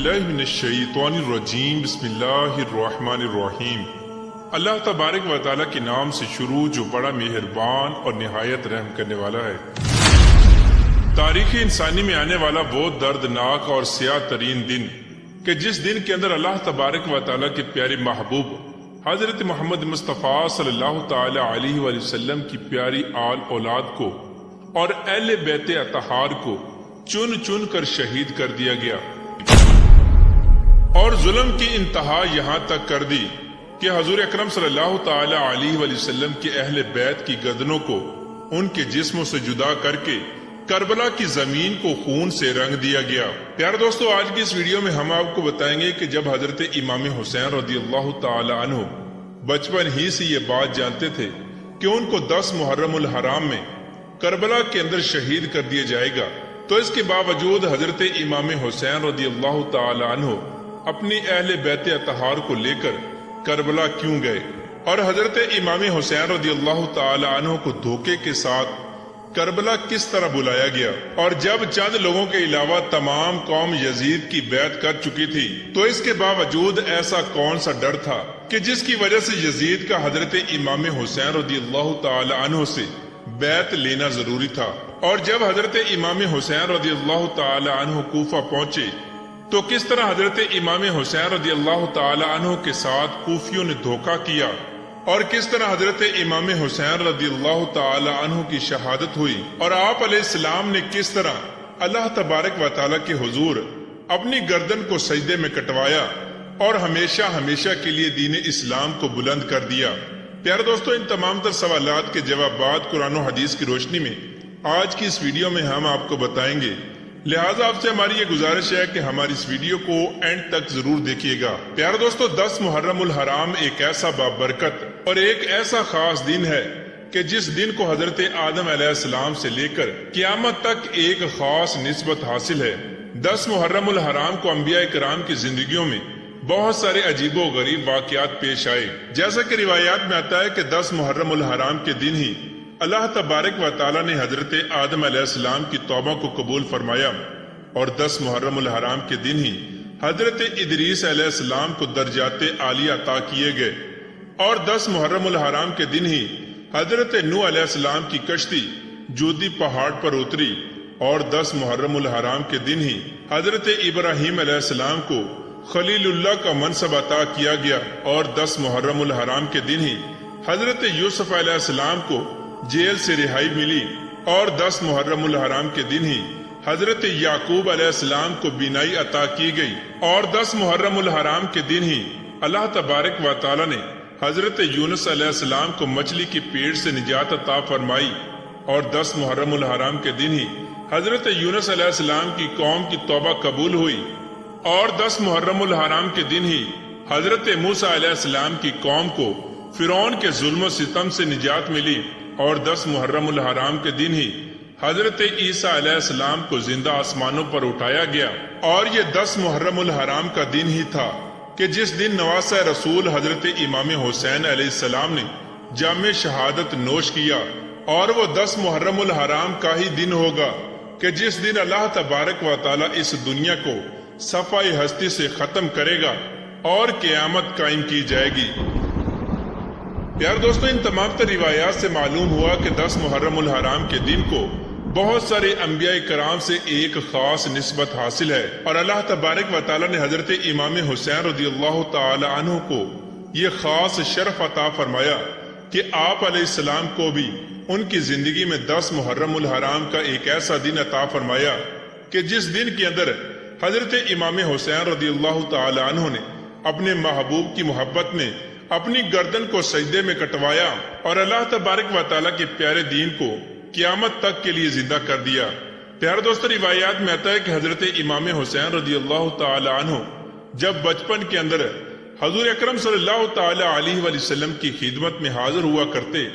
باللہ من الشیطان الرجیم بسم اللہ الرحمن الرحیم۔ اللہ تبارک و تعالیٰ کے نام سے شروع جو بڑا مہربان اور نہایت رحم کرنے والا ہے۔ تاریخ انسانی میں آنے والا وہ دردناک اور سیاہ ترین دن کہ جس دن کے اندر اللہ تبارک و تعالیٰ کے پیارے محبوب حضرت محمد مصطفیٰ صلی اللہ تعالی علیہ وآلہ وسلم کی پیاری آل اولاد کو اور اہل بیت اطہار کو چن چن کر شہید کر دیا گیا، اور ظلم کی انتہا یہاں تک کر دی کہ حضور اکرم صلی اللہ تعالی علیہ وآلہ وسلم کے اہل بیت کی گردنوں کو ان کے جسموں سے جدا کر کے کربلا کی زمین کو خون سے رنگ دیا گیا۔ پیارے دوستو، آج کی اس ویڈیو میں ہم آپ کو بتائیں گے کہ جب حضرت امام حسین رضی اللہ تعالی عنہ بچپن ہی سے یہ بات جانتے تھے کہ ان کو 10 محرم الحرام میں کربلا کے اندر شہید کر دیا جائے گا، تو اس کے باوجود حضرت امام حسین رضی اللہ تعالی عنہ اپنی اہل بیت اطہار کو لے کر کربلا کیوں گئے، اور حضرت امام حسین رضی اللہ تعالی عنہ کو دھوکے کے ساتھ کربلا کس طرح بلایا گیا، اور جب چند لوگوں کے علاوہ تمام قوم یزید کی بیعت کر چکی تھی تو اس کے باوجود ایسا کون سا ڈر تھا کہ جس کی وجہ سے یزید کا حضرت امام حسین رضی اللہ تعالی عنہ سے بیعت لینا ضروری تھا۔ اور جب حضرت امام حسین رضی اللہ تعالی عنہ کوفہ پہنچے تو کس طرح حضرت امام حسین رضی اللہ تعالی عنہ کے ساتھ کوفیوں نے دھوکہ کیا، اور کس طرح حضرت امام حسین رضی اللہ تعالی عنہ کی شہادت ہوئی، اور آپ علیہ السلام نے کس طرح اللہ تبارک و تعالی کے حضور اپنی گردن کو سجدے میں کٹوایا اور ہمیشہ ہمیشہ کے لیے دین اسلام کو بلند کر دیا۔ پیارے دوستو، ان تمام تر سوالات کے جوابات قرآن و حدیث کی روشنی میں آج کی اس ویڈیو میں ہم آپ کو بتائیں گے، لہٰذا آپ سے ہماری یہ گزارش ہے کہ ہماری اس ویڈیو کو اینڈ تک ضرور دیکھیے گا۔ پیارے دوستو، 10 محرم الحرام ایک ایسا بابرکت اور ایک ایسا خاص دن ہے کہ جس دن کو حضرت آدم علیہ السلام سے لے کر قیامت تک ایک خاص نسبت حاصل ہے۔ 10 محرم الحرام کو انبیاء کرام کی زندگیوں میں بہت سارے عجیب و غریب واقعات پیش آئے، جیسا کہ روایات میں آتا ہے کہ 10 محرم الحرام کے دن ہی اللہ تبارک و تعالیٰ نے حضرت آدم علیہ السلام کی توبہ کو قبول فرمایا، اور 10 محرم الحرام کے دن ہی حضرت ادریس علیہ السلام کو درجات عالیہ عطا کیے گئے، اور 10 محرم الحرام کے دن ہی حضرت نوح علیہ السلام کی کشتی جودی پہاڑ پر اتری، اور 10 محرم الحرام کے دن ہی حضرت ابراہیم علیہ السلام کو خلیل اللہ کا منصب عطا کیا گیا، اور 10 محرم الحرام کے دن ہی حضرت یوسف علیہ السلام کو جیل سے رہائی ملی، اور 10 محرم الحرام کے دن ہی حضرت یعقوب علیہ السلام کو بینائی عطا کی گئی، اور 10 محرم الحرام کے دن ہی اللہ تبارک و تعالی نے حضرت یونس علیہ السلام کو مچھلی کی پیٹ سے نجات عطا فرمائی، اور 10 محرم الحرام کے دن ہی حضرت یونس علیہ السلام کی قوم کی توبہ قبول ہوئی، اور 10 محرم الحرام کے دن ہی حضرت موسیٰ علیہ السلام کی قوم کو فرعون کے ظلم و ستم سے نجات ملی، اور 10 محرم الحرام کے دن ہی حضرت عیسیٰ علیہ السلام کو زندہ آسمانوں پر اٹھایا گیا، اور یہ 10 محرم الحرام کا دن ہی تھا کہ جس دن نواسہ رسول حضرت امام حسین علیہ السلام نے جام شہادت نوش کیا، اور وہ 10 محرم الحرام کا ہی دن ہوگا کہ جس دن اللہ تبارک و تعالی اس دنیا کو صفائی ہستی سے ختم کرے گا اور قیامت قائم کی جائے گی۔ پیار دوستو، ان تمام تر روایات سے معلوم ہوا کہ 10 محرم الحرام کے دن کو بہت سارے انبیاء کرام سے ایک خاص نسبت حاصل ہے، اور اللہ تبارک و تعالی نے حضرت امام حسین رضی اللہ تعالی عنہ کو یہ خاص شرف عطا فرمایا کہ آپ علیہ السلام کو بھی ان کی زندگی میں 10 محرم الحرام کا ایک ایسا دن عطا فرمایا کہ جس دن کے اندر حضرت امام حسین رضی اللہ تعالی عنہ نے اپنے محبوب کی محبت میں اپنی گردن کو سجدے میں کٹوایا، اور اللہ تبارک و تعالیٰ کے پیارے دین کو قیامت تک کے لیے زندہ کر دیا۔ پیارے دوستو، روایات میں آتا ہے کہ حضرت امام حسین رضی اللہ تعالی عنہ جب بچپن کے اندر حضور اکرم صلی اللہ تعالی علیہ وآلہ وسلم کی خدمت میں حاضر ہوا کرتے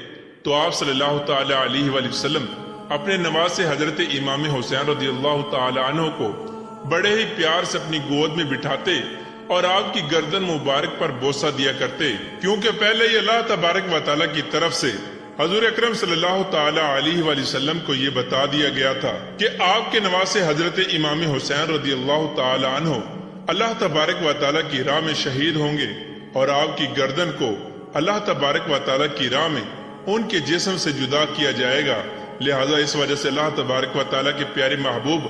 تو آپ صلی اللہ تعالی علیہ وآلہ وسلم اپنے نواسے حضرت امام حسین رضی اللہ تعالی عنہ کو بڑے ہی پیار سے اپنی گود میں بٹھاتے اور آپ کی گردن مبارک پر بوسہ دیا کرتے، کیونکہ پہلے ہی اللہ تبارک و تعالیٰ کی طرف سے حضور اکرم صلی اللہ تعالی علیہ وآلہ وسلم کو یہ بتا دیا گیا تھا کہ آپ کے نواسے حضرت امام حسین رضی اللہ تعالی عنہ اللہ تبارک و تعالیٰ کی راہ میں شہید ہوں گے اور آپ کی گردن کو اللہ تبارک و تعالیٰ کی راہ میں ان کے جسم سے جدا کیا جائے گا۔ لہٰذا اس وجہ سے اللہ تبارک و تعالیٰ کے پیارے محبوب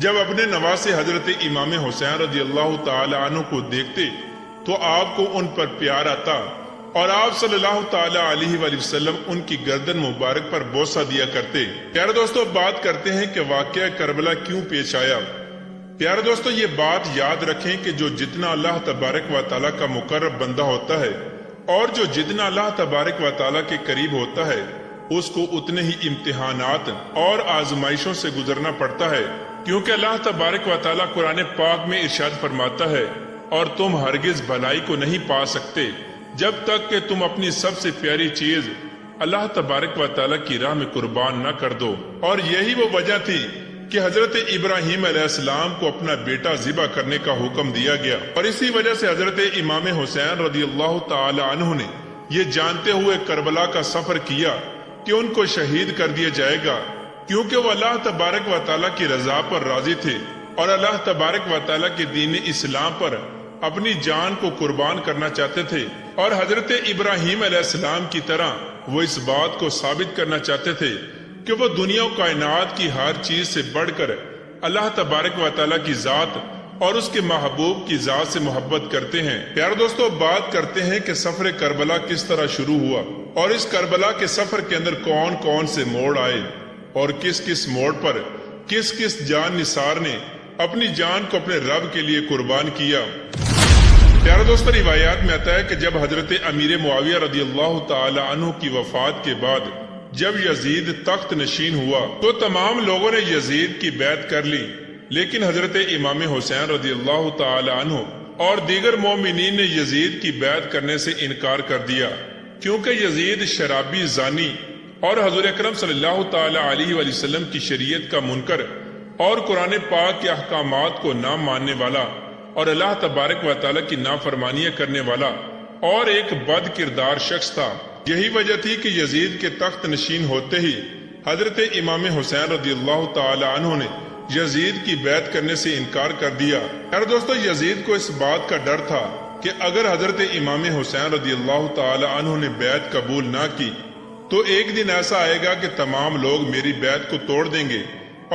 جب اپنے نواسے حضرت امام حسین رضی اللہ تعالی عنہ کو دیکھتے تو آپ کو ان پر پیار آتا اور آپ صلی اللہ تعالی علیہ وآلہ وسلم ان کی گردن مبارک پر بوسہ دیا کرتے۔ پیارے دوستو، بات کرتے ہیں کہ واقعہ کربلا کیوں پیش آیا۔ پیارے دوستو، یہ بات یاد رکھیں کہ جو جتنا اللہ تبارک و تعالیٰ کا مقرب بندہ ہوتا ہے اور جو جتنا اللہ تبارک و تعالیٰ کے قریب ہوتا ہے اس کو اتنے ہی امتحانات اور آزمائشوں سے گزرنا پڑتا ہے، کیونکہ اللہ تبارک و تعالیٰ قرآن پاک میں ارشاد فرماتا ہے اور تم ہرگز بھلائی کو نہیں پا سکتے جب تک کہ تم اپنی سب سے پیاری چیز اللہ تبارک و تعالیٰ کی راہ میں قربان نہ کر دو۔ اور یہی وہ وجہ تھی کہ حضرت ابراہیم علیہ السلام کو اپنا بیٹا ذبح کرنے کا حکم دیا گیا، اور اسی وجہ سے حضرت امام حسین رضی اللہ تعالی عنہ نے یہ جانتے ہوئے کربلا کا سفر کیا کہ ان کو شہید کر دیا جائے گا، کیونکہ وہ اللہ تبارک و تعالیٰ کی رضا پر راضی تھے اور اللہ تبارک و تعالیٰ کے دین اسلام پر اپنی جان کو قربان کرنا چاہتے تھے، اور حضرت ابراہیم علیہ السلام کی طرح وہ اس بات کو ثابت کرنا چاہتے تھے کہ وہ دنیا و کائنات کی ہر چیز سے بڑھ کر اللہ تبارک و تعالیٰ کی ذات اور اس کے محبوب کی ذات سے محبت کرتے ہیں۔ پیارے دوستو، بات کرتے ہیں کہ سفر کربلا کس طرح شروع ہوا اور اس کربلا کے سفر کے اندر کون کون سے موڑ آئے اور کس کس موڑ پر کس کس جان نثار نے اپنی جان کو اپنے رب کے لیے قربان کیا۔ پیارے دوستو، روایات میں آتا ہے کہ جب حضرت امیر معاویہ رضی اللہ تعالی عنہ کی وفات کے بعد جب یزید تخت نشین ہوا تو تمام لوگوں نے یزید کی بیعت کر لی، لیکن حضرت امام حسین رضی اللہ تعالی عنہ اور دیگر مومنین نے یزید کی بیعت کرنے سے انکار کر دیا، کیونکہ یزید شرابی، زانی اور حضور اکرم صلی اللہ تعالی علیہ وآلہ وسلم کی شریعت کا منکر اور قرآن پاک کے احکامات کو نہ ماننے والا اور اللہ تبارک و تعالیٰ کی نافرمانیاں کرنے والا اور ایک بد کردار شخص تھا۔ یہی وجہ تھی کہ یزید کے تخت نشین ہوتے ہی حضرت امام حسین رضی اللہ تعالی عنہ نے یزید کی بیعت کرنے سے انکار کر دیا۔ اور دوستو، یزید کو اس بات کا ڈر تھا کہ اگر حضرت امام حسین رضی اللہ تعالی عنہ نے بیعت قبول نہ کی تو ایک دن ایسا آئے گا کہ تمام لوگ میری بیعت کو توڑ دیں گے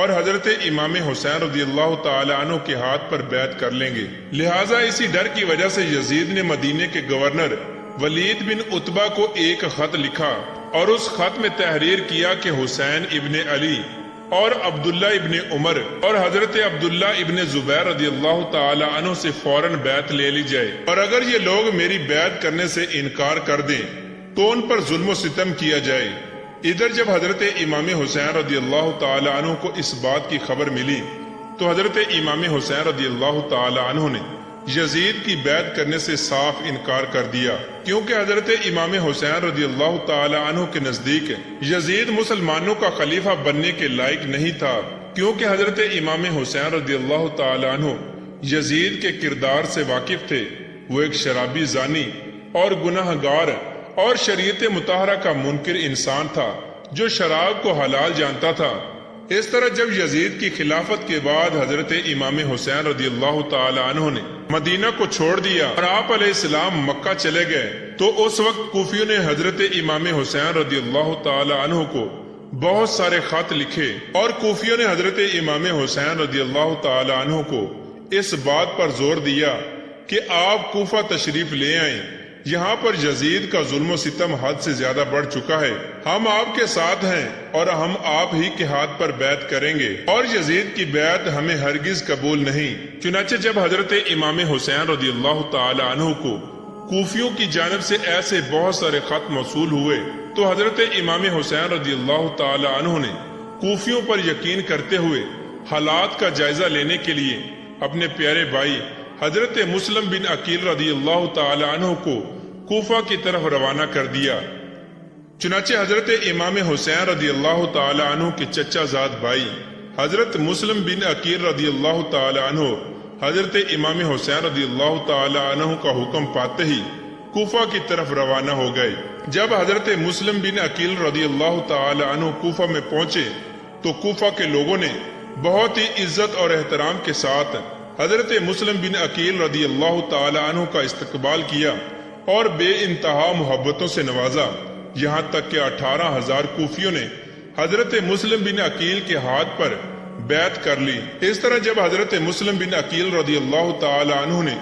اور حضرت امام حسین رضی اللہ تعالی عنہ کے ہاتھ پر بیعت کر لیں گے۔ لہٰذا اسی ڈر کی وجہ سے یزید نے مدینے کے گورنر ولید بن عتبہ کو ایک خط لکھا اور اس خط میں تحریر کیا کہ حسین ابن علی اور عبداللہ ابن عمر اور حضرت عبداللہ ابن زبیر رضی اللہ تعالی عنہ سے فوراً بیعت لے لی جائے، اور اگر یہ لوگ میری بیعت کرنے سے انکار کر دیں تو ان پر ظلم و ستم کیا جائے۔ ادھر جب حضرت امام حسین رضی اللہ تعالی عنہ کو اس بات کی خبر ملی تو حضرت امام حسین رضی اللہ تعالی عنہ نے یزید کی بیعت کرنے سے صاف انکار کر دیا، کیونکہ حضرت امام حسین رضی اللہ تعالی عنہ کے نزدیک یزید مسلمانوں کا خلیفہ بننے کے لائق نہیں تھا، کیونکہ حضرت امام حسین رضی اللہ تعالی عنہ یزید کے کردار سے واقف تھے۔ وہ ایک شرابی، زانی اور گناہ گار اور شریعت مطہرہ کا منکر انسان تھا جو شراب کو حلال جانتا تھا۔ اس طرح جب یزید کی خلافت کے بعد حضرت امام حسین رضی اللہ تعالی عنہ نے مدینہ کو چھوڑ دیا اور آپ علیہ السلام مکہ چلے گئے تو اس وقت کوفیوں نے حضرت امام حسین رضی اللہ تعالی عنہ کو بہت سارے خط لکھے، اور کوفیوں نے حضرت امام حسین رضی اللہ تعالی عنہ کو اس بات پر زور دیا کہ آپ کوفہ تشریف لے آئیں، یہاں پر یزید کا ظلم و ستم حد سے زیادہ بڑھ چکا ہے، ہم آپ کے ساتھ ہیں اور ہم آپ ہی کے ہاتھ پر بیعت کریں گے اور یزید کی بیعت ہمیں ہرگز قبول نہیں۔ چنانچہ جب حضرت امام حسین رضی اللہ تعالی عنہ کو کوفیوں کی جانب سے ایسے بہت سارے خط موصول ہوئے تو حضرت امام حسین رضی اللہ تعالی عنہ نے کوفیوں پر یقین کرتے ہوئے حالات کا جائزہ لینے کے لیے اپنے پیارے بھائی حضرت مسلم بن عقیل رضی اللہ تعالی عنہ کو کوفہ کی طرف روانہ کر دیا۔ چنانچہ حضرت امام حسین رضی اللہ تعالی عنہ کے چچا زاد بھائی حضرت مسلم بن عقیل رضی اللہ تعالی عنہ حضرت امام حسین رضی اللہ تعالی عنہ کا حکم پاتے ہی کوفہ کی طرف روانہ ہو گئے۔ جب حضرت مسلم بن عقیل رضی اللہ تعالی عنہ کوفہ میں پہنچے تو کوفہ کے لوگوں نے بہت ہی عزت اور احترام کے ساتھ حضرت مسلم بن عقیل رضی اللہ تعالی عنہ کا استقبال کیا اور بے انتہا محبتوں سے نوازا، یہاں تک کہ 18,000 کوفیوں نے حضرت مسلم بن عقیل کے ہاتھ پر بیعت کر لی۔ اس طرح جب حضرت مسلم بن عقیل رضی اللہ تعالی عنہ نے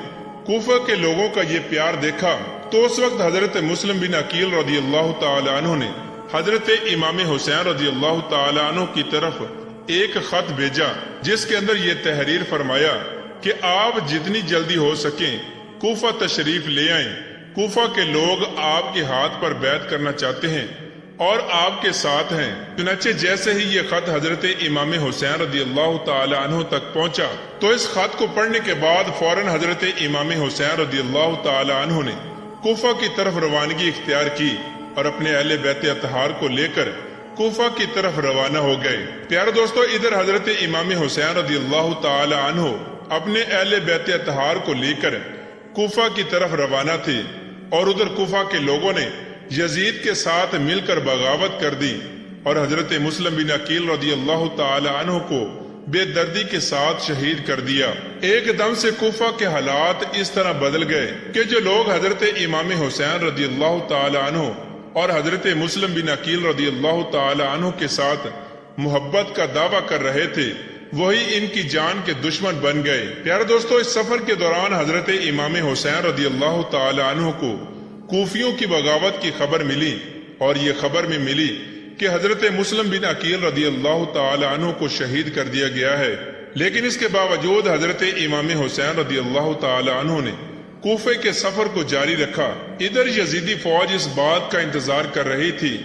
کوفہ کے لوگوں کا یہ پیار دیکھا تو اس وقت حضرت مسلم بن عقیل رضی اللہ تعالی عنہ نے حضرت امام حسین رضی اللہ تعالی عنہ کی طرف ایک خط بھیجا، جس کے اندر یہ تحریر فرمایا کہ آپ جتنی جلدی ہو سکیں کوفہ تشریف لے آئیں، کوفہ کے لوگ آپ کے ہاتھ پر بیعت کرنا چاہتے ہیں اور آپ کے ساتھ ہیں۔ چنانچہ جیسے ہی یہ خط حضرت امام حسین رضی اللہ تعالی عنہ تک پہنچا تو اس خط کو پڑھنے کے بعد فوراً حضرت امام حسین رضی اللہ تعالی عنہ نے کوفہ کی طرف روانگی اختیار کی اور اپنے اہل بیت اطہار کو لے کر کوفہ کی طرف روانہ ہو گئے۔ پیارے دوستو، ادھر حضرت امام حسین رضی اللہ تعالی عنہ اپنے اہل بیت اطہار کو لے کر کوفہ کی طرف روانہ تھے اور ادھر کوفہ کے لوگوں نے یزید کے ساتھ مل کر بغاوت کر دی اور حضرت مسلم بن عقیل رضی اللہ تعالی عنہ کو بے دردی کے ساتھ شہید کر دیا۔ ایک دم سے کوفہ کے حالات اس طرح بدل گئے کہ جو لوگ حضرت امام حسین رضی اللہ تعالی عنہ اور حضرت مسلم بن عقیل رضی اللہ تعالی عنہ کے ساتھ محبت کا دعویٰ کر رہے تھے وہی ان کی جان کے دشمن بن گئے۔ پیارے دوستو، اس سفر کے دوران حضرت امام حسین رضی اللہ تعالی عنہ کو کوفیوں کی بغاوت کی خبر ملی اور یہ خبر میں ملی کہ حضرت مسلم بن عقیل رضی اللہ تعالی عنہ کو شہید کر دیا گیا ہے، لیکن اس کے باوجود حضرت امام حسین رضی اللہ تعالی عنہ نے کوفے کے سفر کو جاری رکھا۔ ادھر یزیدی فوج اس بات کا انتظار کر رہی تھی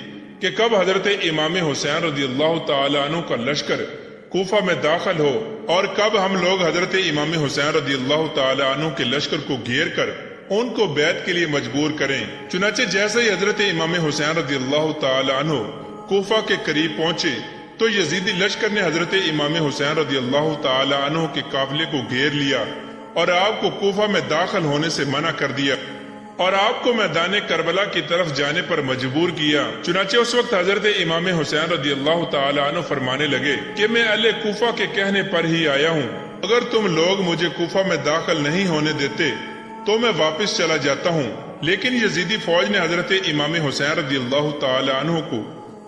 کہ کب حضرت امام حسین رضی اللہ تعالی عنہ کا لشکر کوفہ میں داخل ہو اور کب ہم لوگ حضرت امام حسین رضی اللہ تعالی عنہ کے لشکر کو گھیر کر ان کو بیعت کے لیے مجبور کریں۔ چنانچہ جیسے ہی حضرت امام حسین رضی اللہ تعالی عنہ کوفہ کے قریب پہنچے تو یزیدی لشکر نے حضرت امام حسین رضی اللہ تعالی عنہ کے قافلے کو گھیر لیا اور آپ کو کوفہ میں داخل ہونے سے منع کر دیا اور آپ کو میدان کربلا کی طرف جانے پر مجبور کیا۔ چنانچہ اس وقت حضرت امام حسین رضی اللہ تعالی عنہ فرمانے لگے کہ میں اہل کوفہ کے کہنے پر ہی آیا ہوں، اگر تم لوگ مجھے کوفہ میں داخل نہیں ہونے دیتے تو میں واپس چلا جاتا ہوں۔ لیکن یزیدی فوج نے حضرت امام حسین رضی اللہ تعالی عنہ کو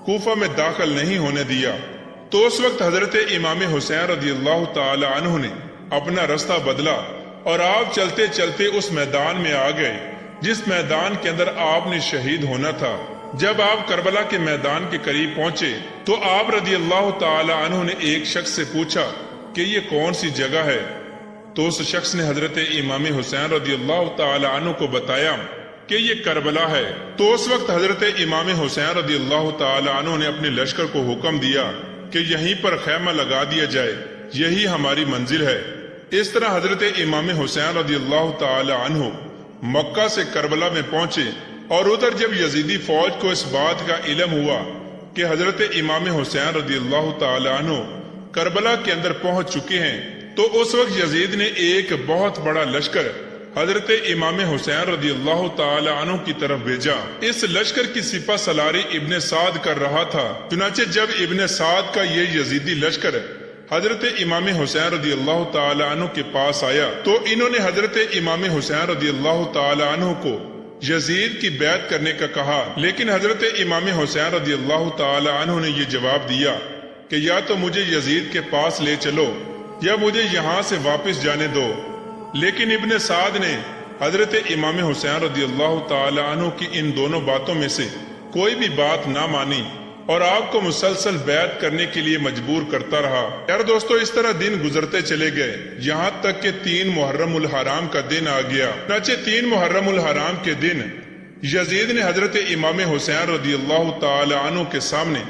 کوفہ میں داخل نہیں ہونے دیا۔ تو اس وقت حضرت امام حسین رضی اللہ تعالی عنہ نے اپنا رستہ بدلا اور آپ چلتے چلتے اس میدان میں آ گئے جس میدان کے اندر آپ نے شہید ہونا تھا۔ جب آپ کربلا کے میدان کے قریب پہنچے تو آپ رضی اللہ تعالی عنہ نے ایک شخص سے پوچھا کہ یہ کون سی جگہ ہے، تو اس شخص نے حضرت امام حسین رضی اللہ تعالی عنہ کو بتایا کہ یہ کربلا ہے۔ تو اس وقت حضرت امام حسین رضی اللہ تعالی عنہ نے اپنے لشکر کو حکم دیا کہ یہیں پر خیمہ لگا دیا جائے، یہی ہماری منزل ہے۔ اس طرح حضرت امام حسین رضی اللہ تعالی عنہ مکہ سے کربلا میں پہنچے اور ادھر جب یزیدی فوج کو اس بات کا علم ہوا کہ حضرت امام حسین رضی اللہ تعالی عنہ کربلا کے اندر پہنچ چکے ہیں تو اس وقت یزید نے ایک بہت بڑا لشکر حضرت امام حسین رضی اللہ تعالی عنہ کی طرف بھیجا۔ اس لشکر کی سپہ سالاری ابن سعد کر رہا تھا۔ چنانچہ جب ابن سعد کا یہ یزیدی لشکر حضرت امام حسین رضی اللہ تعالی عنہ کے پاس آیا تو انہوں نے حضرت امام حسین رضی اللہ تعالی عنہ کو یزید کی بیعت کرنے کا کہا، لیکن حضرت امام حسین رضی اللہ تعالی عنہ نے یہ جواب دیا کہ یا تو مجھے یزید کے پاس لے چلو یا مجھے یہاں سے واپس جانے دو۔ لیکن ابن سعد نے حضرت امام حسین رضی اللہ تعالی عنہ کی ان دونوں باتوں میں سے کوئی بھی بات نہ مانی اور آپ کو مسلسل بیعت کرنے کے لیے مجبور کرتا رہا۔ یار دوستو، اس طرح دن گزرتے چلے گئے یہاں تک کہ 3 محرم الحرام کا دن آ گیا۔ چنانچہ 3 محرم الحرام کے دن یزید نے حضرت امام حسین رضی اللہ تعالی عنہ کے سامنے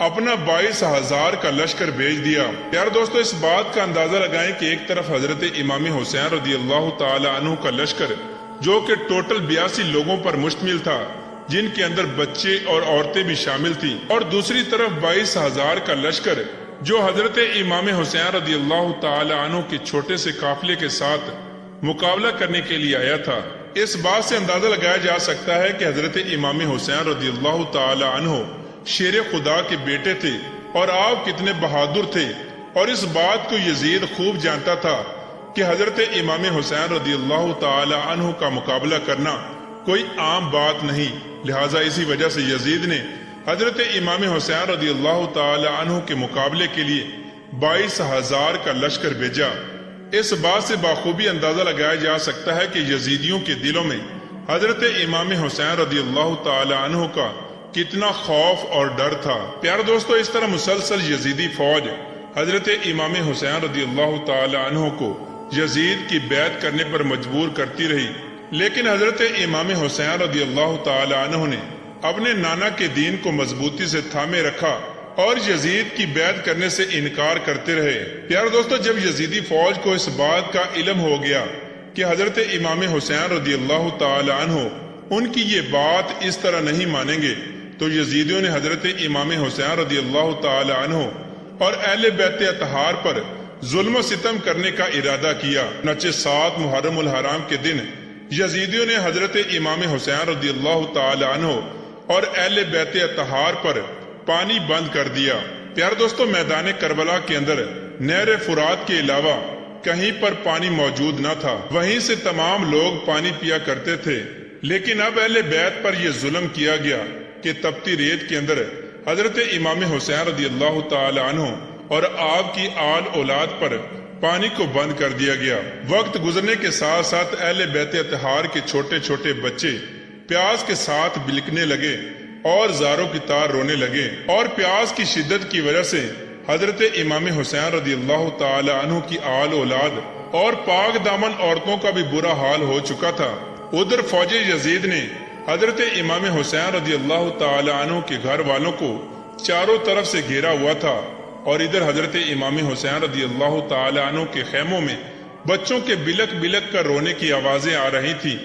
اپنا 22,000 کا لشکر بھیج دیا۔ یار دوستو، اس بات کا اندازہ لگائیں کہ ایک طرف حضرت امام حسین رضی اللہ تعالی عنہ کا لشکر جو کہ ٹوٹل 82 لوگوں پر مشتمل تھا جن کے اندر بچے اور عورتیں بھی شامل تھیں، اور دوسری طرف 22,000 کا لشکر جو حضرت امام حسین رضی اللہ تعالی عنہ کے چھوٹے سے قافلے کے ساتھ مقابلہ کرنے کے لیے آیا تھا۔ اس بات سے اندازہ لگایا جا سکتا ہے کہ حضرت امام حسین رضی اللہ تعالی عنہ شیر خدا کے بیٹے تھے اور آپ کتنے بہادر تھے، اور اس بات کو یزید خوب جانتا تھا کہ حضرت امام حسین رضی اللہ تعالی عنہ کا مقابلہ کرنا کوئی عام بات نہیں، لہٰذا اسی وجہ سے یزید نے حضرت امام حسین رضی اللہ تعالی عنہ کے مقابلے کے لیے 22,000 کا لشکر بھیجا۔ اس بات سے بخوبی اندازہ لگایا جا سکتا ہے کہ یزیدیوں کے دلوں میں حضرت امام حسین رضی اللہ تعالی عنہ کا کتنا خوف اور ڈر تھا۔ پیارے دوستو، اس طرح مسلسل یزیدی فوج حضرت امام حسین رضی اللہ تعالی عنہ کو یزید کی بیعت کرنے پر مجبور کرتی رہی، لیکن حضرت امام حسین رضی اللہ تعالی عنہ نے اپنے نانا کے دین کو مضبوطی سے تھامے رکھا اور یزید کی بیعت کرنے سے انکار کرتے رہے۔ پیارے دوستو، جب یزیدی فوج کو اس بات کا علم ہو گیا کہ حضرت امام حسین رضی اللہ تعالی عنہ ان کی یہ بات اس طرح نہیں مانیں گے، تو یزیدیوں نے حضرت امام حسین رضی اللہ تعالی عنہ اور اہل بیت اطہار پر ظلم و ستم کرنے کا ارادہ کیا۔ چنانچہ 7 محرم الحرام کے دن یزیدیوں نے حضرت امام حسین رضی اللہ تعالی عنہ اور اہل بیت اطہار پر پانی بند کر دیا۔ پیارے دوستو، میدان کربلا کے اندر نہر فرات کے علاوہ کہیں پر پانی موجود نہ تھا، وہیں سے تمام لوگ پانی پیا کرتے تھے، لیکن اب اہل بیت پر یہ ظلم کیا گیا کہ تپتی ریت کے اندر حضرت امام حسین رضی اللہ تعالی عنہ اور آپ کی آل اولاد پر پانی کو بند کر دیا گیا۔ وقت گزرنے کے ساتھ ساتھ اہل بیت اطہار کے چھوٹے چھوٹے بچے پیاس کے ساتھ بلکنے لگے اور زاروں کی طرح رونے لگے، اور پیاس کی شدت کی وجہ سے حضرت امام حسین رضی اللہ تعالی عنہ کی آل اولاد اور پاک دامن عورتوں کا بھی برا حال ہو چکا تھا۔ ادھر فوج یزید نے حضرت امام حسین رضی اللہ تعالی عنہ کے گھر والوں کو چاروں طرف سے گھیرا ہوا تھا، اور ادھر حضرت امام حسین رضی اللہ تعالی عنہ کے خیموں میں بچوں کے بلک بلک کر رونے کی آوازیں آ رہی تھی،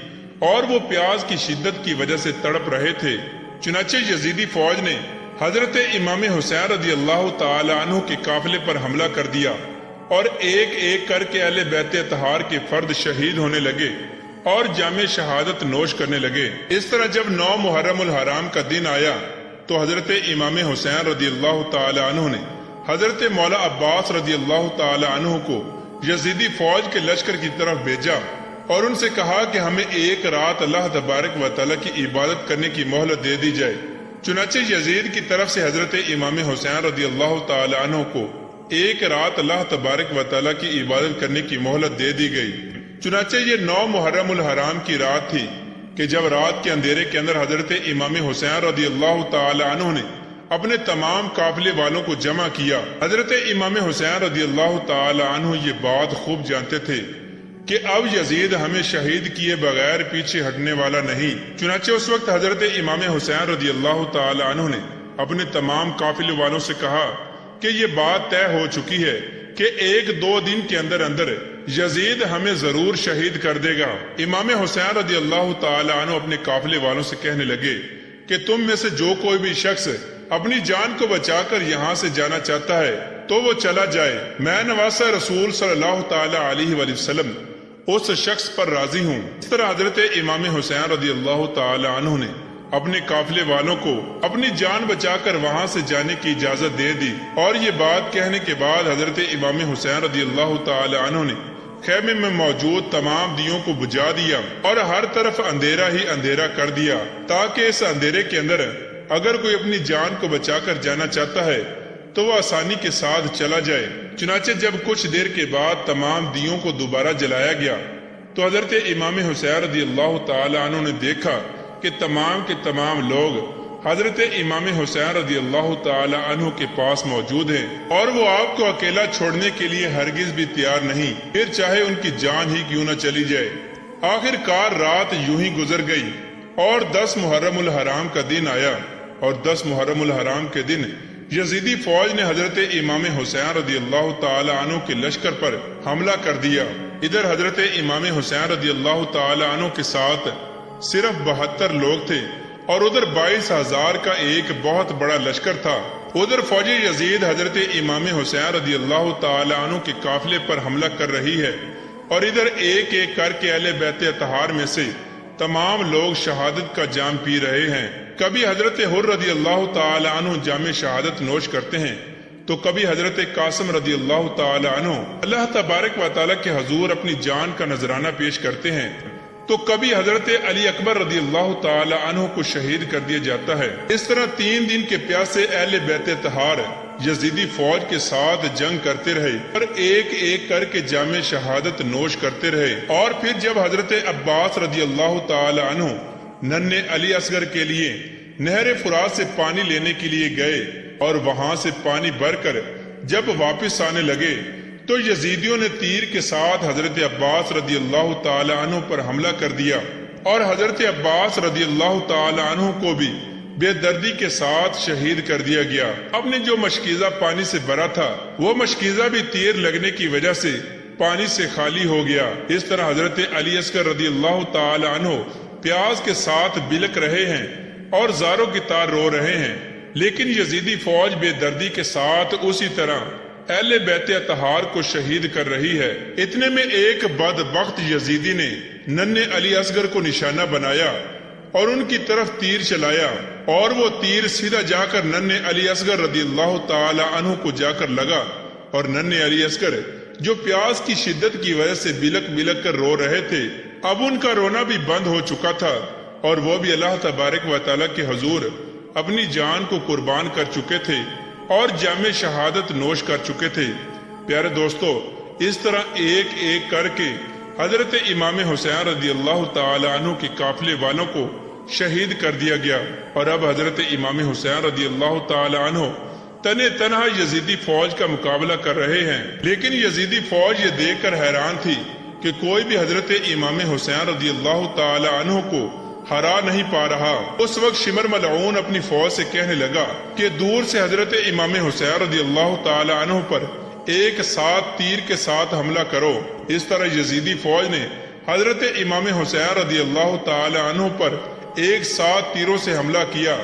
اور وہ پیاس کی شدت کی وجہ سے تڑپ رہے تھے۔ چنانچہ یزیدی فوج نے حضرت امام حسین رضی اللہ تعالی عنہ کے قافلے پر حملہ کر دیا، اور ایک ایک کر کے اہل بیت اطہار کے فرد شہید ہونے لگے اور جام شہادت نوش کرنے لگے۔ اس طرح جب 9 محرم الحرام کا دن آیا تو حضرت امام حسین رضی اللہ تعالی عنہ نے حضرت مولا عباس رضی اللہ تعالی عنہ کو یزیدی فوج کے لشکر کی طرف بھیجا اور ان سے کہا کہ ہمیں ایک رات اللہ تبارک و تعالی کی عبادت کرنے کی مہلت دے دی جائے۔ چنانچہ یزید کی طرف سے حضرت امام حسین رضی اللہ تعالی عنہ کو ایک رات اللہ تبارک و تعالی کی عبادت کرنے کی مہلت دے دی گئی۔ چنانچہ یہ 9 محرم الحرام کی رات تھی کہ جب رات کے اندھیرے کے اندر حضرت امام حسین رضی اللہ تعالی عنہ نے اپنے تمام قافلے والوں کو جمع کیا۔ حضرت امام حسین رضی اللہ تعالی عنہ یہ بات خوب جانتے تھے کہ اب یزید ہمیں شہید کیے بغیر پیچھے ہٹنے والا نہیں۔ چنانچہ اس وقت حضرت امام حسین رضی اللہ تعالی عنہ نے اپنے تمام قافلے والوں سے کہا کہ یہ بات طے ہو چکی ہے کہ 1-2 دن کے اندر اندر یزید ہمیں ضرور شہید کر دے گا۔ امام حسین رضی اللہ تعالی عنہ اپنے قافلے والوں سے کہنے لگے کہ تم میں سے جو کوئی بھی شخص اپنی جان کو بچا کر یہاں سے جانا چاہتا ہے تو وہ چلا جائے، میں نواسہ رسول صلی اللہ تعالی علیہ وآلہ وسلم اس شخص پر راضی ہوں۔ اس طرح حضرت امام حسین رضی اللہ تعالی عنہ نے اپنے قافلے والوں کو اپنی جان بچا کر وہاں سے جانے کی اجازت دے دی، اور یہ بات کہنے کے بعد حضرت امام حسین رضی اللہ تعالی عنہ نے خیمے میں موجود تمام دیوں کو بجھا دیا اور ہر طرف اندھیرا ہی اندھیرا کر دیا، تاکہ اس اندھیرے کے اندر اگر کوئی اپنی جان کو بچا کر جانا چاہتا ہے تو وہ آسانی کے ساتھ چلا جائے۔ چنانچہ جب کچھ دیر کے بعد تمام دیوں کو دوبارہ جلایا گیا تو حضرت امام حسین رضی اللہ تعالی عنہ نے دیکھا کہ تمام کے تمام لوگ حضرت امام حسین رضی اللہ تعالی عنہ کے پاس موجود ہیں، اور وہ آپ کو اکیلا چھوڑنے کے لیے ہرگز بھی تیار نہیں، پھر چاہے ان کی جان ہی کیوں نہ چلی جائے۔ آخر کار رات یوں ہی گزر گئی اور 10 محرم الحرام کا دن آیا، اور 10 محرم الحرام کے دن یزیدی فوج نے حضرت امام حسین رضی اللہ تعالی عنہ کے لشکر پر حملہ کر دیا۔ ادھر حضرت امام حسین رضی اللہ تعالی عنہ کے ساتھ صرف 72 لوگ تھے، اور ادھر 22,000 کا ایک بہت بڑا لشکر تھا۔ ادھر فوج یزید حضرت امام حسین رضی اللہ تعالی عنہ کے قافلے پر حملہ کر رہی ہے، اور ادھر ایک ایک کر کے اہل بیت اطہار میں سے تمام لوگ شہادت کا جام پی رہے ہیں۔ کبھی حضرت حر رضی اللہ تعالی عنہ جام شہادت نوش کرتے ہیں، تو کبھی حضرت قاسم رضی اللہ تعالی عنہ اللہ تبارک و تعالی کے حضور اپنی جان کا نذرانہ پیش کرتے ہیں، تو کبھی حضرت علی اکبر رضی اللہ تعالی عنہ کو شہید کر دیا جاتا ہے۔ اس طرح 3 دن کے پیاسے اہل بیت طہار یزیدی فوج کے ساتھ جنگ کرتے رہے اور ایک ایک کر کے جام شہادت نوش کرتے رہے، اور پھر جب حضرت عباس رضی اللہ تعالی عنہ ننھے علی اصغر کے لیے نہر فرات سے پانی لینے کے لیے گئے اور وہاں سے پانی بھر کر جب واپس آنے لگے تو یزیدیوں نے تیر کے ساتھ حضرت عباس رضی اللہ تعالی عنہ پر حملہ کر دیا، اور حضرت عباس رضی اللہ تعالی عنہ کو بھی بے دردی کے ساتھ شہید کر دیا گیا۔ اپنے جو مشکیزہ پانی سے بھرا تھا وہ مشکیزہ بھی تیر لگنے کی وجہ سے پانی سے خالی ہو گیا۔ اس طرح حضرت علی اصغر رضی اللہ تعالی عنہ پیاس کے ساتھ بلک رہے ہیں اور زاروں کی تار رو رہے ہیں، لیکن یزیدی فوج بے دردی کے ساتھ اسی طرح اہل بیت طہار کو شہید کر رہی ہے۔ اتنے میں ایک بدبخت یزیدی نے ننھے علی اصغر کو نشانہ بنایا اور ان کی طرف تیر چلایا، اور وہ تیر سیدھا جا کر ننھے علی اصغر رضی اللہ تعالی عنہ کو جا کر لگا، اور ننھے علی اصغر جو پیاس کی شدت کی وجہ سے بلک بلک کر رو رہے تھے، اب ان کا رونا بھی بند ہو چکا تھا، اور وہ بھی اللہ تبارک و تعالیٰ کے حضور اپنی جان کو قربان کر چکے تھے اور جام شہادت نوش کر چکے تھے۔ پیارے دوستو، اس طرح ایک ایک کر کے حضرت امام حسین رضی اللہ تعالی عنہ کے قافلے والوں کو شہید کر دیا گیا، اور اب حضرت امام حسین رضی اللہ تعالی عنہ تنے تنہا یزیدی فوج کا مقابلہ کر رہے ہیں، لیکن یزیدی فوج یہ دیکھ کر حیران تھی کہ کوئی بھی حضرت امام حسین رضی اللہ تعالی عنہ کو ہرا نہیں پا رہا۔ اس وقت شمر ملعون اپنی فوج سے کہنے لگا کہ دور سے حضرت امام حسین رضی اللہ تعالی عنہ پر ایک ساتھ تیر کے ساتھ حملہ کرو۔ اس طرح یزیدی فوج نے حضرت امام حسین رضی اللہ تعالی عنہ پر ایک ساتھ تیروں سے حملہ کیا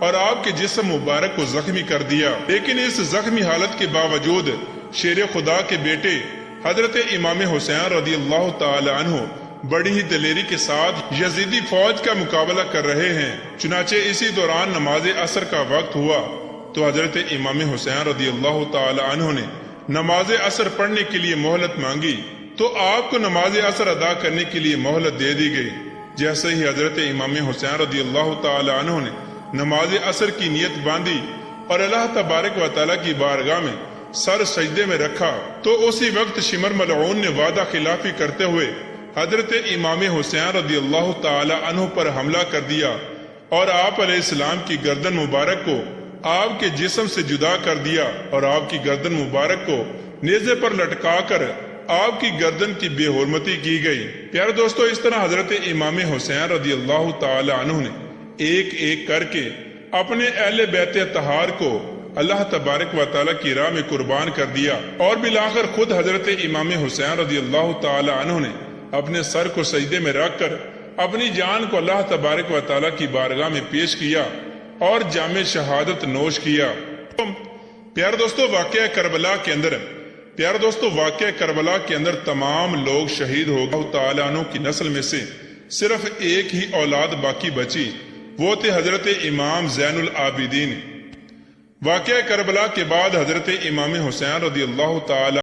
اور آپ کے جسم مبارک کو زخمی کر دیا، لیکن اس زخمی حالت کے باوجود شیر خدا کے بیٹے حضرت امام حسین رضی اللہ تعالی عنہ بڑی ہی دلیری کے ساتھ یزیدی فوج کا مقابلہ کر رہے ہیں۔ چنانچہ اسی دوران نماز عصر کا وقت ہوا تو حضرت امام حسین رضی اللہ تعالی عنہ نے نماز عصر پڑھنے کے لیے مہلت مانگی، تو آپ کو نماز عصر ادا کرنے کے لیے مہلت دے دی گئی۔ جیسے ہی حضرت امام حسین رضی اللہ تعالی عنہ نے نماز عصر کی نیت باندھی اور اللہ تبارک و تعالیٰ کی بارگاہ میں سر سجدے میں رکھا، تو اسی وقت شمر ملعون نے وعدہ خلافی کرتے ہوئے حضرت امام حسین رضی اللہ تعالی عنہ پر حملہ کر دیا اور آپ علیہ السلام کی گردن مبارک کو آپ کے جسم سے جدا کر دیا، اور آپ کی گردن مبارک کو نیزے پر لٹکا کر آپ کی گردن کی بے حرمتی کی گئی۔ پیارے دوستو، اس طرح حضرت امام حسین رضی اللہ تعالی عنہ نے ایک ایک کر کے اپنے اہل بیت طہار کو اللہ تبارک و تعالیٰ کی راہ میں قربان کر دیا، اور بالآخر خود حضرت امام حسین رضی اللہ تعالی عنہ نے اپنے سر کو سجدے میں رکھ کر اپنی جان کو اللہ تبارک و تعالیٰ کی بارگاہ میں پیش کیا اور جام شہادت نوش کیا۔ پیارے دوستو، واقعہ کربلا کے اندر تمام لوگ شہید ہو گئے۔ اللہ تعالیٰ عنہ کی نسل میں سے صرف ایک ہی اولاد باقی بچی، وہ تھے حضرت امام زین العابدین۔ واقعہ کربلا کے بعد حضرت امام حسین رضی اللہ تعالی